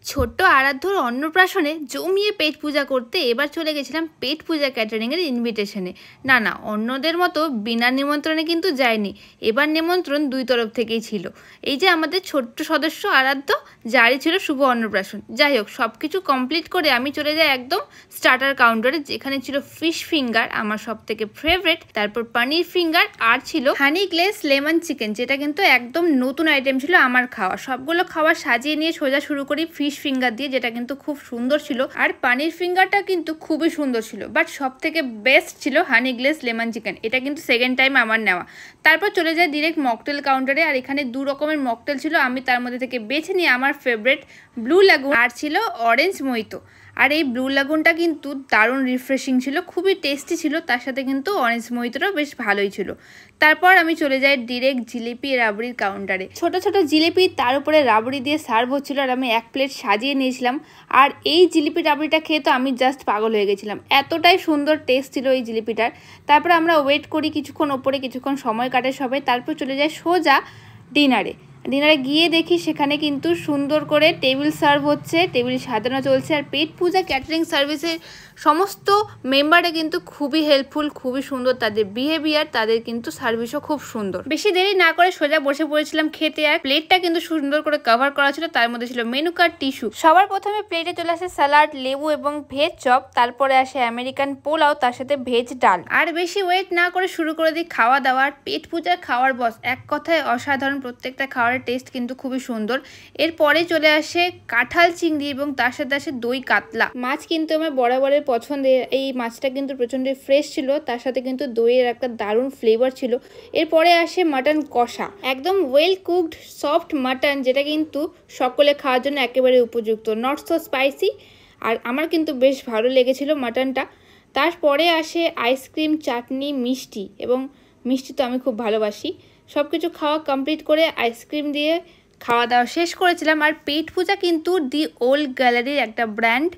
ছোট্ট আরাধ্যর অন্নপ্রাশনে জমিয়ে পেট পূজা করতে এবার চলে গেছিলাম পেট পূজা ক্যাটারিংয়ের ইনভিটেশনে। না, অন্যদের মতো বিনা নিমন্ত্রণে কিন্তু যায়নি, এবার নিমন্ত্রণ দুই তরফ থেকেই ছিল। এই যে আমাদের ছোট্ট সদস্য আরাধ্য, যারই ছিল শুভ অন্নপ্রাশন। যাই হোক, সব কিছু কমপ্লিট করে আমি চলে যাই একদম স্টার্টার কাউন্টারে, যেখানে ছিল ফিশ ফিঙ্গার, আমার সব থেকে ফেভারিট, তারপর পনির ফিঙ্গার, আর ছিল হানি গ্লেস লেমন চিকেন, যেটা কিন্তু একদম নতুন আইটেম ছিল আমার খাওয়া। সবগুলো খাওয়া সাজিয়ে নিয়ে সোজা শুরু করি ফিশ ফিঙ্গার দিয়ে, যেটা কিন্তু খুব সুন্দর ছিল। আর পানির ফিঙ্গারটা কিন্তু খুবই সুন্দর ছিল, বাট সব থেকে বেস্ট ছিল হানি গ্লেস লেমন চিকেন। এটা কিন্তু সেকেন্ড টাইম আমার নেওয়া। তারপর চলে যায় ডিরেক্ট মকটেল কাউন্টারে, আর এখানে দু রকমের মকটেল ছিল, আমি তার মধ্যে থেকে বেছে নিয়ে আমার ফেভারিট ব্লু লাগুন, আর ছিল অরেঞ্জ মোহিতো। আর এই ব্লু লাগুনটা কিন্তু দারুণ রিফ্রেশিং ছিল, খুবই টেস্টি ছিল, তার সাথে কিন্তু অরেঞ্জ মোহিতোটাও বেশ ভালোই ছিল। তারপর আমি চলে যাই ডিরেক্ট জিলিপি রাবড়ির কাউন্টারে। ছোট ছোট জিলিপি, তার উপরে রাবড়ি দিয়ে সার্ভ হচ্ছিল, আর আমি এক প্লেট সাজিয়ে নিয়েছিলাম। আর এই জিলিপি রাবড়িটা খেয়ে তো আমি জাস্ট পাগল হয়ে গেছিলাম, এতটাই সুন্দর টেস্ট ছিল এই জিলিপিটার। তারপর আমরা ওয়েট করি কিছুক্ষণ, ওপরে কিছুক্ষণ সময় কাটে সবাই, তারপর চলে যায় সোজা ডিনারে গিয়ে দেখি সেখানে কিন্তু সুন্দর করে টেবিল সার্ভ হচ্ছে, টেবিল সাজানো চলছে। আর পেট পূজা ক্যাটারিং সার্ভিসের সমস্ত মেম্বাররা কিন্তু খুবই হেল্পফুল, খুবই সুন্দর তাদের বিহেভিয়ার, তাদের কিন্তু সার্ভিসও খুব সুন্দর। বেশি দেরি না করে সোজা বসে পড়েছিলাম খেতে। আর প্লেটটা কিন্তু সুন্দর করে কভার করা ছিল, তার মধ্যে ছিল মেনু কার্ড, টিস্যু। সবার প্রথমে প্লেটে চলে আসে স্যালাড, লেবু এবং ভেজ চপ, তারপরে আসে আমেরিকান পোলাও, তার সাথে ভেজ ডাল। আর বেশি ওয়েট না করে শুরু করে দিই খাওয়া দাওয়া। পেট পূজার খাওয়ার বস এক কথায় অসাধারণ, প্রত্যেকটা খাওয়ার টেস্ট কিন্তু খুবই সুন্দর। এরপরে চলে আসে কাঁঠাল চিংড়ি এবং তার সাথে আসে দই কাতলা মাছ, কিন্তু আমার বরাবরের পছন্দের। এই মাছটা কিন্তু প্রচন্ড ফ্রেশ ছিল, তার সাথে কিন্তু দইয়ের একটা দারুণ ফ্লেভার ছিল। এরপরে আসে মাটন কষা, একদম ওয়েল কুকড সফট মাটন, যেটা কিন্তু সকলে খাওয়ার জন্য একেবারে উপযুক্ত, নট সো স্পাইসি। আর আমার কিন্তু বেশ ভালো লেগেছিল মাটনটা। তারপরে আসে আইসক্রিম, চাটনি, মিষ্টি, এবং মিষ্টি তো আমি খুব ভালোবাসি। সব কিছু খাওয়া কমপ্লিট করে আইসক্রিম দিয়ে খাওয়া দাওয়া শেষ করেছিলাম। আর পেট পূজা কিন্তু দি ওল্ড গ্যালারির একটা ব্র্যান্ড।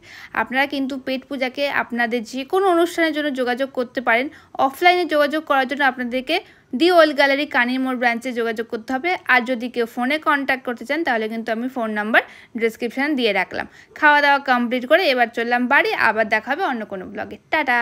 আপনারা কিন্তু পেট পূজাকে আপনাদের যে কোনো অনুষ্ঠানের জন্য যোগাযোগ করতে পারেন। অফলাইনে যোগাযোগ করার জন্য আপনাদেরকে দি ওল্ড গ্যালারি কানির মোড় ব্রাঞ্চে যোগাযোগ করতে হবে। আর যদি কেউ ফোনে কন্ট্যাক্ট করতে চান, তাহলে কিন্তু আমি ফোন নাম্বার ডিসক্রিপশানে দিয়ে রাখলাম। খাওয়া দাওয়া কমপ্লিট করে এবার চললাম বাড়ি, আবার দেখা হবে অন্য কোনো ব্লগে। টাটা।